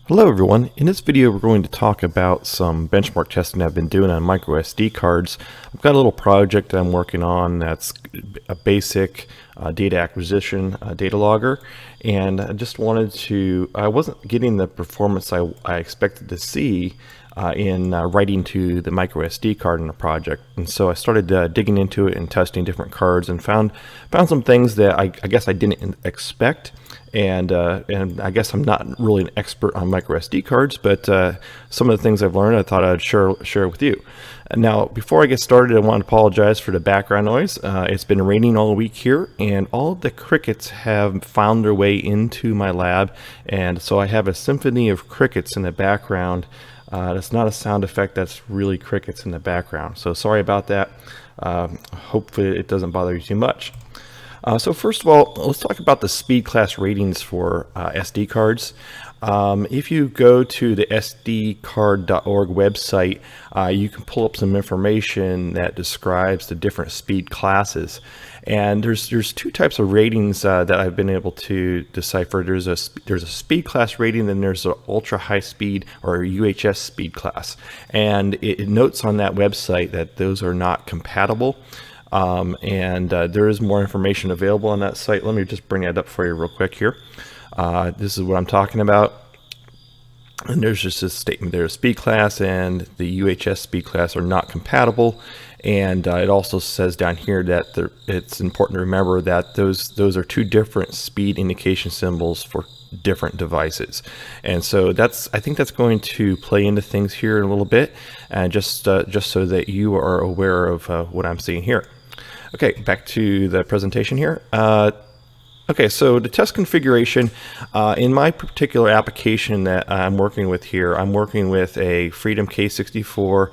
Hello everyone, in this video we're going to talk about some benchmark testing I've been doing on microSD cards. I've got a little project that I'm working on that's a basic data acquisition data logger, and I wasn't getting the performance I expected to see in writing to the microSD card in the project, and so I started digging into it and testing different cards and found some things that I guess I didn't expect. And I guess I'm not really an expert on microSD cards, but some of the things I've learned I thought I'd share with you. Now, before I get started, I want to apologize for the background noise. It's been raining all week here, and all of the crickets have found their way into my lab, and so I have a symphony of crickets in the background. That's not a sound effect, that's really crickets in the background. So sorry about that. Hopefully it doesn't bother you too much. So first of all, let's talk about the speed class ratings for SD cards. If you go to the sdcard.org website, you can pull up some information that describes the different speed classes. And there's two types of ratings that I've been able to decipher. There's a speed class rating, then there's an ultra high speed or UHS speed class. And it notes on that website that those are not compatible. There is more information available on that site. Let me just bring that up for you real quick here. This is what I'm talking about. And there's just a statement there: speed class and the UHS speed class are not compatible. And it also says down here that it's important to remember that those are two different speed indication symbols for different devices. And so I think that's going to play into things here in a little bit, and just so that you are aware of what I'm seeing here. Okay, back to the presentation here. Okay, so the test configuration, in my particular application that I'm working with here, I'm working with a Freedom K64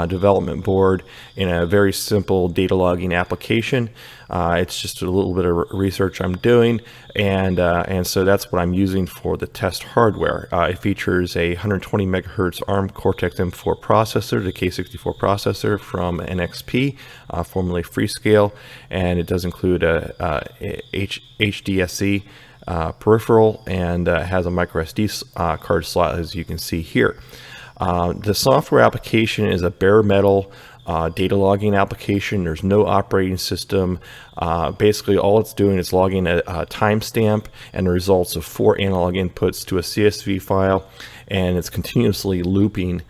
development board in a very simple data logging application. It's just a little bit of research I'm doing, and so that's what I'm using for the test hardware. It features a 120 megahertz ARM Cortex-M4 processor, the K64 processor from NXP, formerly freescale, and it does include a HDSC peripheral, and has a microSD card slot, as you can see here. The software application is a bare metal data logging application. There's no operating system. Basically all it's doing is logging a timestamp and the results of 4 analog inputs to a CSV file, and it's continuously looping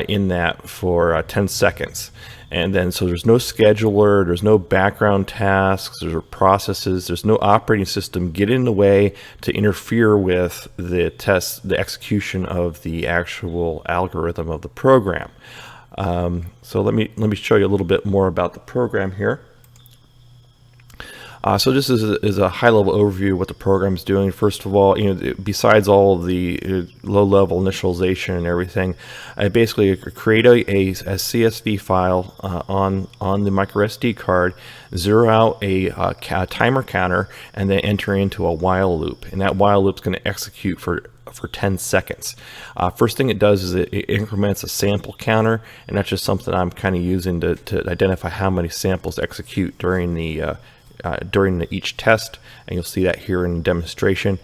in that for 10 seconds. And then so there's no scheduler, there's no background tasks, there's processes, there's no operating system get in the way to interfere with the execution of the actual algorithm of the program. So let me show you a little bit more about the program here. So this is a high-level overview of what the program is doing. First of all, besides all of the low-level initialization and everything, I basically create a CSV file on the microSD card, zero out a timer counter, and then enter into a while loop. And that while loop is going to execute for 10 seconds. First thing it does is it increments a sample counter, and that's just something I'm kind of using to identify how many samples execute during each test, and you'll see that here in the demonstration.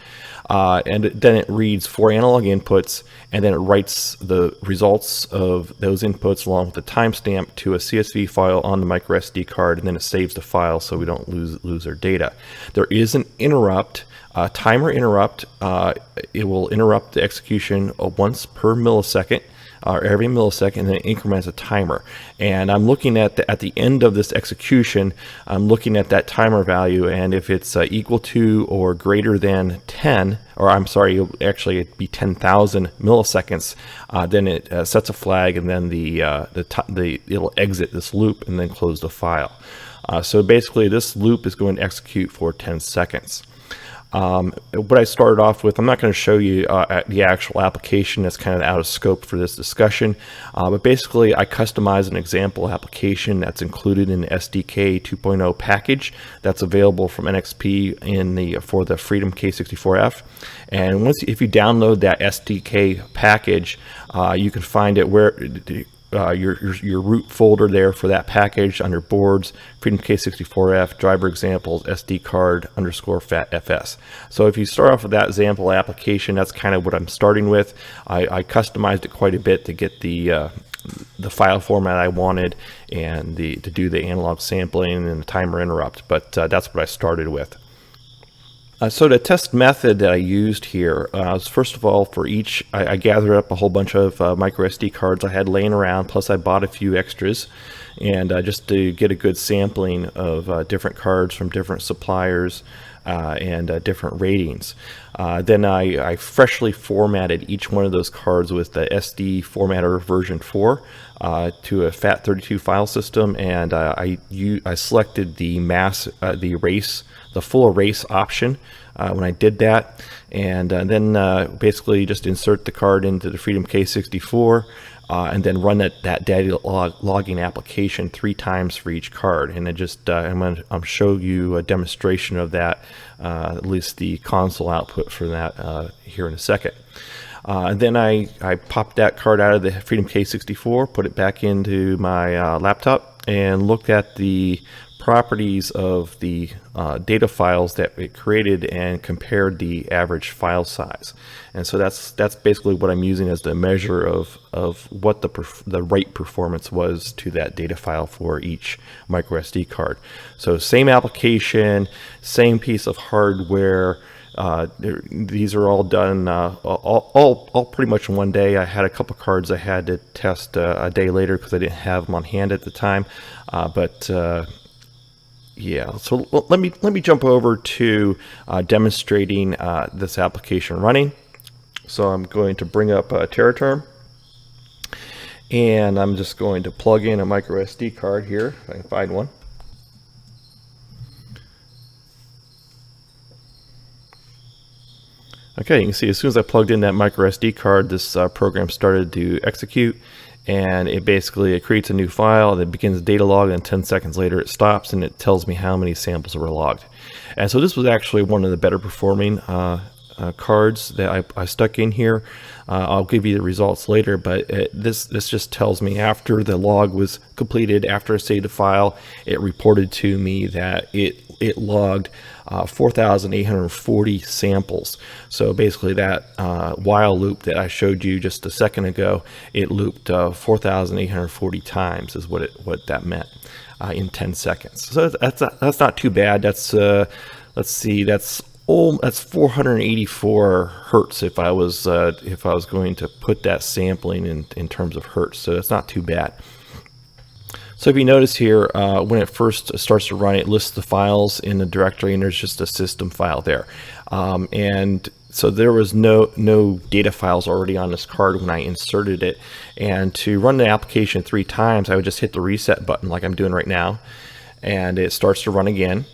And then it reads 4 analog inputs, and then it writes the results of those inputs along with the timestamp to a CSV file on the microSD card, and then it saves the file so we don't lose our data. There is an interrupt. Timer interrupt. It will interrupt the execution once per millisecond, or every millisecond, and then it increments a timer. And I'm looking at the end of this execution, I'm looking at that timer value, and if it's equal to or greater than 10, or I'm sorry, it'd be 10,000 milliseconds, then it sets a flag, and then it'll exit this loop and then close the file. So basically, this loop is going to execute for 10 seconds. What I started off with, I'm not going to show you the actual application, that's kind of out of scope for this discussion, but basically I customized an example application that's included in the SDK 2.0 package that's available from NXP for the Freedom K64F. And if you download that SDK package, you can find it your root folder there for that package under boards, Freedom K64F, driver examples, SD card _ FAT/FS. So if you start off with that example application, that's kind of what I'm starting with. I customized it quite a bit to get the file format I wanted and to do the analog sampling and the timer interrupt, but that's what I started with. So the test method that I used here was, first of all, for each, I gathered up a whole bunch of microSD cards I had laying around, plus I bought a few extras, and just to get a good sampling of different cards from different suppliers and different ratings. Then I freshly formatted each one of those cards with the SD formatter version 4 to a FAT32 file system, and I selected the the full erase option when I did that, and then basically just insert the card into the Freedom K64 and then run that data logging application 3 times for each card. And I'm going to show you a demonstration of that, at least the console output for that here in a second. And then I popped that card out of the Freedom K64, put it back into my laptop, and looked at the properties of the data files that it created and compared the average file size. And so that's basically what I'm using as the measure of what the write performance was to that data file for each microSD card. So same application, same piece of hardware. These are all done all pretty much in one day. I had a couple cards I had to test a day later because I didn't have them on hand at the time, yeah, so let me jump over to demonstrating this application running. So I'm going to bring up TerraTerm, and I'm just going to plug in a microSD card here, if I can find one. Okay, you can see as soon as I plugged in that microSD card, this program started to execute, and it creates a new file that begins data log, and 10 seconds later it stops and it tells me how many samples were logged. And so this was actually one of the better performing cards that I stuck in here. I'll give you the results later, but this just tells me after the log was completed, after I saved the file, it reported to me that it logged 4,840 samples. So basically that while loop that I showed you just a second ago, it looped 4,840 times is what that meant in 10 seconds. So that's not too bad. That's let's see, that's 484 hertz if I was going to put that sampling in terms of hertz. So that's not too bad. So if you notice here, when it first starts to run, it lists the files in the directory, and there's just a system file there. And so there was no data files already on this card when I inserted it. And to run the application 3 times, I would just hit the reset button like I'm doing right now, and it starts to run again.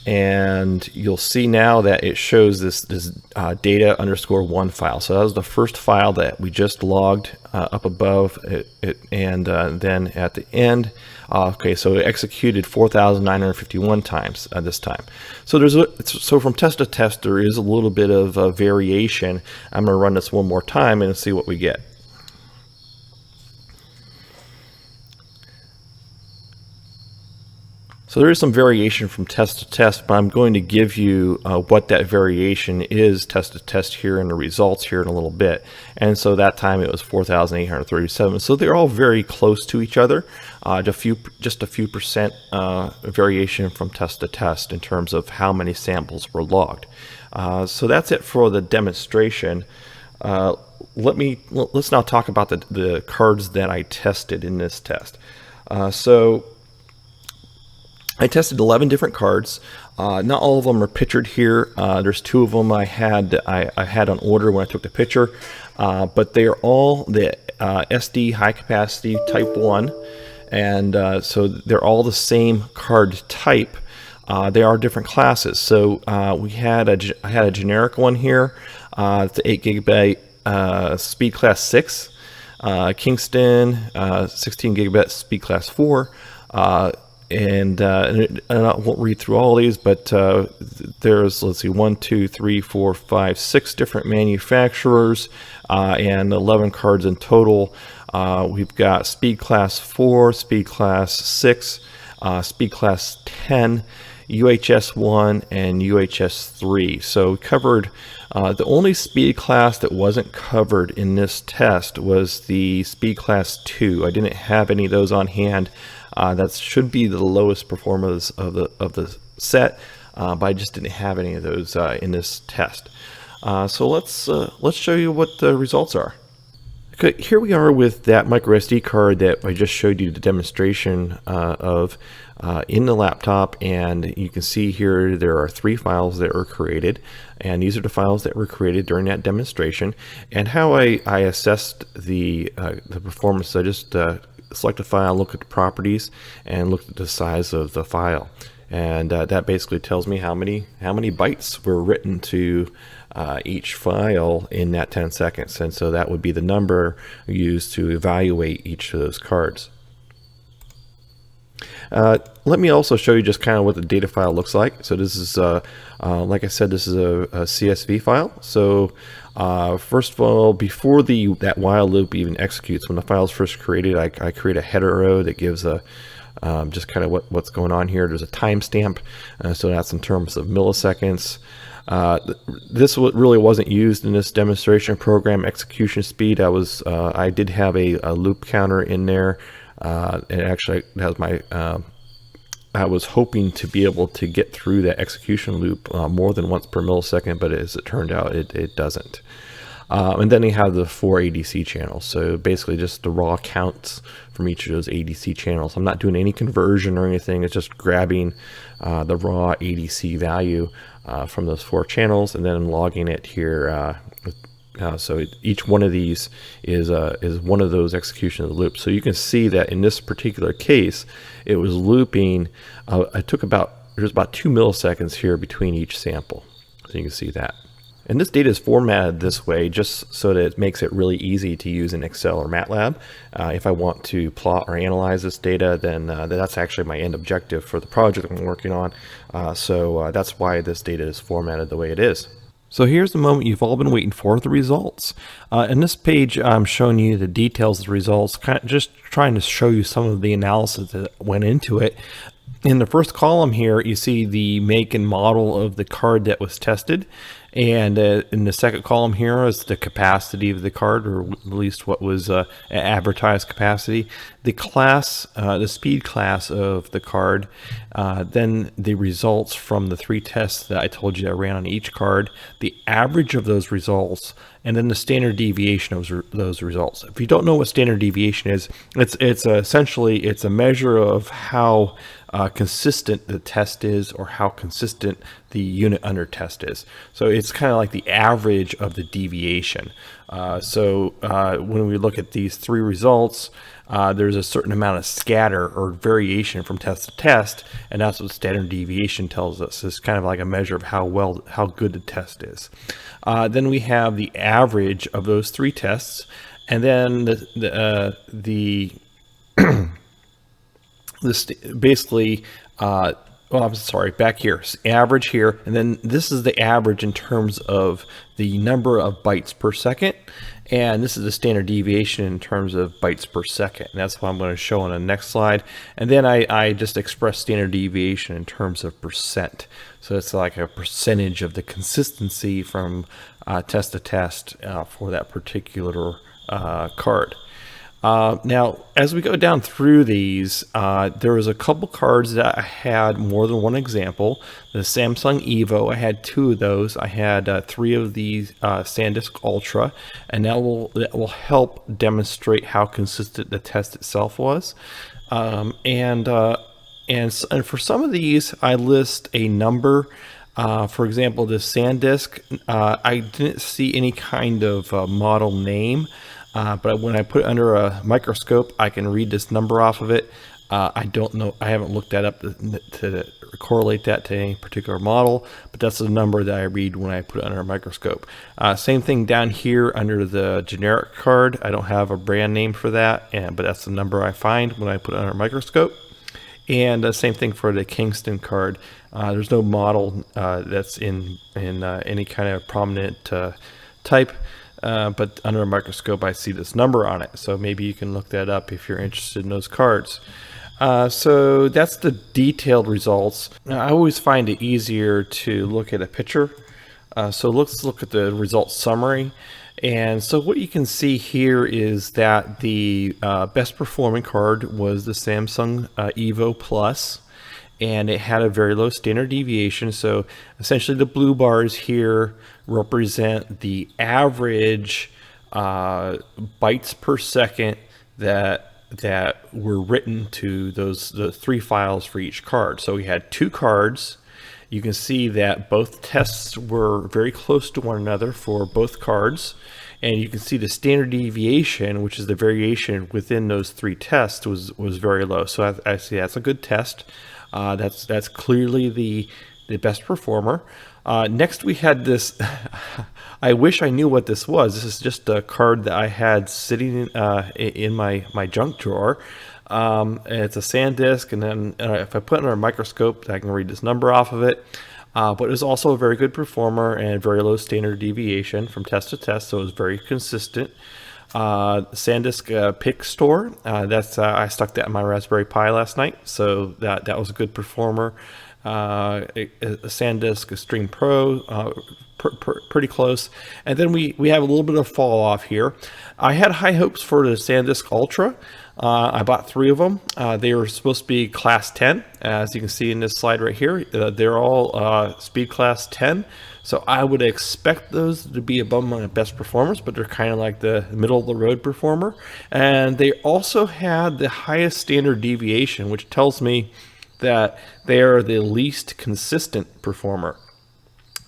And you'll see now that it shows this data _1 file. So that was the first file that we just logged up above it, and then at the end, okay, so it executed 4,951 times this time. So so from test to test, there is a little bit of variation. I'm going to run this one more time and see what we get. So there is some variation from test to test, but I'm going to give you what that variation is test to test here in the results here in a little bit. And so that time it was 4,837. So they're all very close to each other, just a few percent variation from test to test in terms of how many samples were logged. So that's it for the demonstration. Let's now talk about the cards that I tested in this test. So I tested 11 different cards. Not all of them are pictured here. There's 2 of them I had on order when I took the picture, but they are all the SD high capacity type 1, and so they're all the same card type. They are different classes. So I had a generic one here. It's the 8 GB speed class 6, Kingston 16 gigabit speed class 4. and I won't read through all these, but there's, let's see, 1, 2, 3, 4, 5, 6 different manufacturers and 11 cards in total. We've got Speed Class 4, Speed Class 6, Speed Class 10, UHS 1, and UHS 3. So we covered the only speed class that wasn't covered in this test was the Speed Class 2. I didn't have any of those on hand. That should be the lowest performance of the set, but I just didn't have any of those in this test. So let's show you what the results are. Okay, here we are with that microSD card that I just showed you the demonstration of in the laptop, and you can see here there are 3 files that were created, and these are the files that were created during that demonstration. And how I assessed the performance, I just select a file, look at the properties, and look at the size of the file, and that basically tells me how many bytes were written to each file in that 10 seconds, and so that would be the number used to evaluate each of those cards. Let me also show you just kind of what the data file looks like. So this is, like I said, this is a CSV file. So first of all, before that while loop even executes, when the file is first created, I create a header row that gives a just kind of what's going on here. There's a timestamp, so that's in terms of milliseconds. This really wasn't used in this demonstration program. Execution speed, I did have a loop counter in there, and actually that was my I was hoping to be able to get through that execution loop more than once per millisecond, but as it turned out, it doesn't. And then you have the 4 ADC channels, so basically just the raw counts from each of those ADC channels. I'm not doing any conversion or anything, it's just grabbing the raw ADC value from those 4 channels and then logging it here. So each one of these is one of those execution of the loops. So you can see that in this particular case, it was looping. There's about 2 milliseconds here between each sample. So you can see that. And this data is formatted this way just so that it makes it really easy to use in Excel or MATLAB. If I want to plot or analyze this data, then that's actually my end objective for the project I'm working on. So that's why this data is formatted the way it is. So here's the moment you've all been waiting for, the results. In this page, I'm showing you the details of the results, kind of just trying to show you some of the analysis that went into it. In the first column here, you see the make and model of the card that was tested. And in the second column here is the capacity of the card, or at least what was advertised capacity. The class, the speed class of the card, then the results from the 3 tests that I told you I ran on each card, the average of those results, and then the standard deviation of those results. If you don't know what standard deviation is, it's essentially a measure of how consistent the test is, or how consistent the unit under test is. So it's kind of like the average of the deviation. When we look at these 3 results, there's a certain amount of scatter or variation from test to test, and that's what standard deviation tells us. It's kind of like a measure of how good the test is. Then we have the average of those 3 tests, and then back here, average here, and then this is the average in terms of the number of bytes per second, and this is the standard deviation in terms of bytes per second, and that's what I'm going to show on the next slide. And then I just express standard deviation in terms of percent, so it's like a percentage of the consistency from test to test for that particular card. Now, as we go down through these, there was a couple cards that I had more than one example. The Samsung Evo, I had 2 of those. I had 3 of these SanDisk Ultra, and that will help demonstrate how consistent the test itself was. And for some of these, I list a number. For example, the SanDisk, I didn't see any kind of model name. But when I put it under a microscope, I can read this number off of it. I don't know, I haven't looked that up to correlate that to any particular model, but that's the number that I read when I put it under a microscope. Same thing down here under the generic card. I don't have a brand name for that, but that's the number I find when I put it under a microscope. And the same thing for the Kingston card. There's no model that's in any kind of prominent type, but under a microscope I see this number on it. So maybe you can look that up if you're interested in those cards. So that's the detailed results. Now, I always find it easier to look at a picture. So let's look at the results summary. And so what you can see here is that the best performing card was the Samsung Evo Plus, and it had a very low standard deviation. So essentially the blue bars here represent the average bytes per second that were written to the 3 files for each card. So we had 2 cards. You can see that both tests were very close to one another for both cards, and you can see the standard deviation, which is the variation within those 3 tests, was very low. So I see that's a good test. That's clearly the best performer. Next we had this. I wish I knew what this was. This is just a card that I had sitting in my junk drawer. It's a SanDisk, and then if I put it under a microscope, I can read this number off of it. But it was also a very good performer and very low standard deviation from test to test, so it was very consistent. SanDisk Pick Store, I stuck that in my Raspberry Pi last night, so that was a good performer. SanDisk Stream Pro, pretty close. And then we have a little bit of fall off here. I had high hopes for the SanDisk Ultra. I bought 3 of them. They were supposed to be class 10, as you can see in this slide right here. They're all speed class 10. So I would expect those to be above my best performers, but they're kind of like the middle of the road performer. And they also had the highest standard deviation, which tells me that they are the least consistent performer.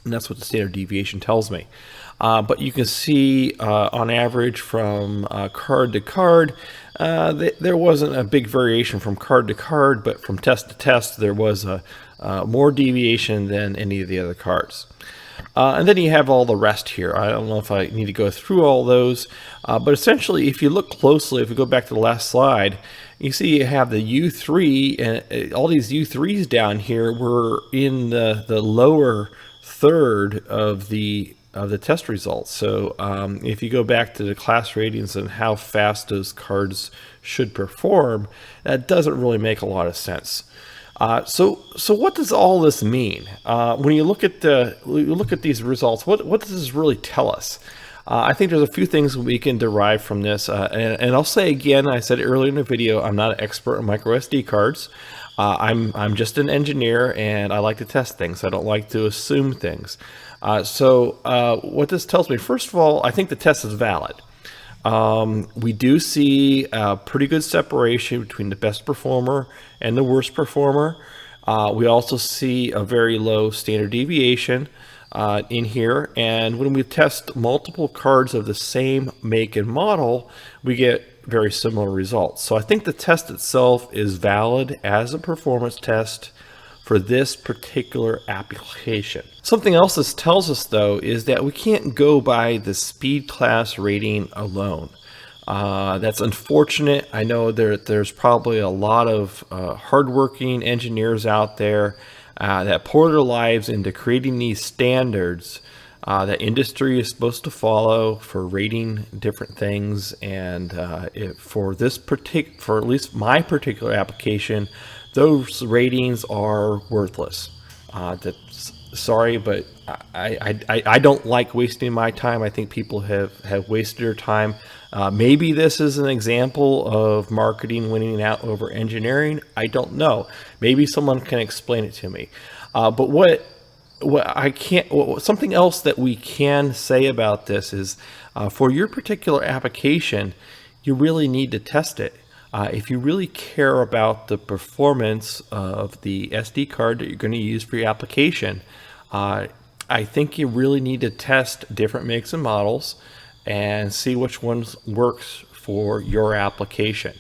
And that's what the standard deviation tells me. But you can see on average from card to card, there wasn't a big variation from card to card, but from test to test, there was more deviation than any of the other cards. And then you have all the rest here. I don't know if I need to go through all those, but essentially, if you look closely, if we go back to the last slide, you see you have the U3, and all these U3s down here were in the lower third of the test results. So if you go back to the class ratings and how fast those cards should perform, that doesn't really make a lot of sense. So what does all this mean? When you look at these results, what does this really tell us? I think there's a few things we can derive from this, and I'll say again, I said earlier in the video, I'm not an expert on microSD cards. I'm just an engineer, and I like to test things. I don't like to assume things. So what this tells me, first of all, I think the test is valid. We do see a pretty good separation between the best performer and the worst performer. We also see a very low standard deviation in here, and when we test multiple cards of the same make and model, we get very similar results. So I think the test itself is valid as a performance test for this particular application. Something else this tells us, though, is that we can't go by the speed class rating alone. That's unfortunate. I know there's probably a lot of hardworking engineers out there that pour their lives into creating these standards that industry is supposed to follow for rating different things. And for at least my particular application, those ratings are worthless. Sorry, but I don't like wasting my time. I think people have wasted their time. Maybe this is an example of marketing winning out over engineering. I don't know. Maybe someone can explain it to me. But something else that we can say about this is for your particular application, you really need to test it. If you really care about the performance of the SD card that you're going to use for your application, I think you really need to test different makes and models and see which ones works for your application.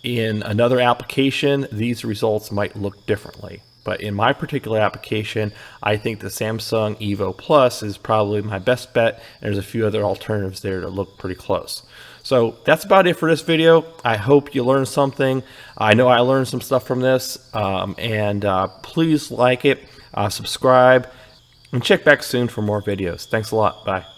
In another application, these results might look differently. But in my particular application, I think the Samsung Evo Plus is probably my best bet. And there's a few other alternatives there that look pretty close. So that's about it for this video. I hope you learned something. I know I learned some stuff from this. Please like it, subscribe, and check back soon for more videos. Thanks a lot. Bye.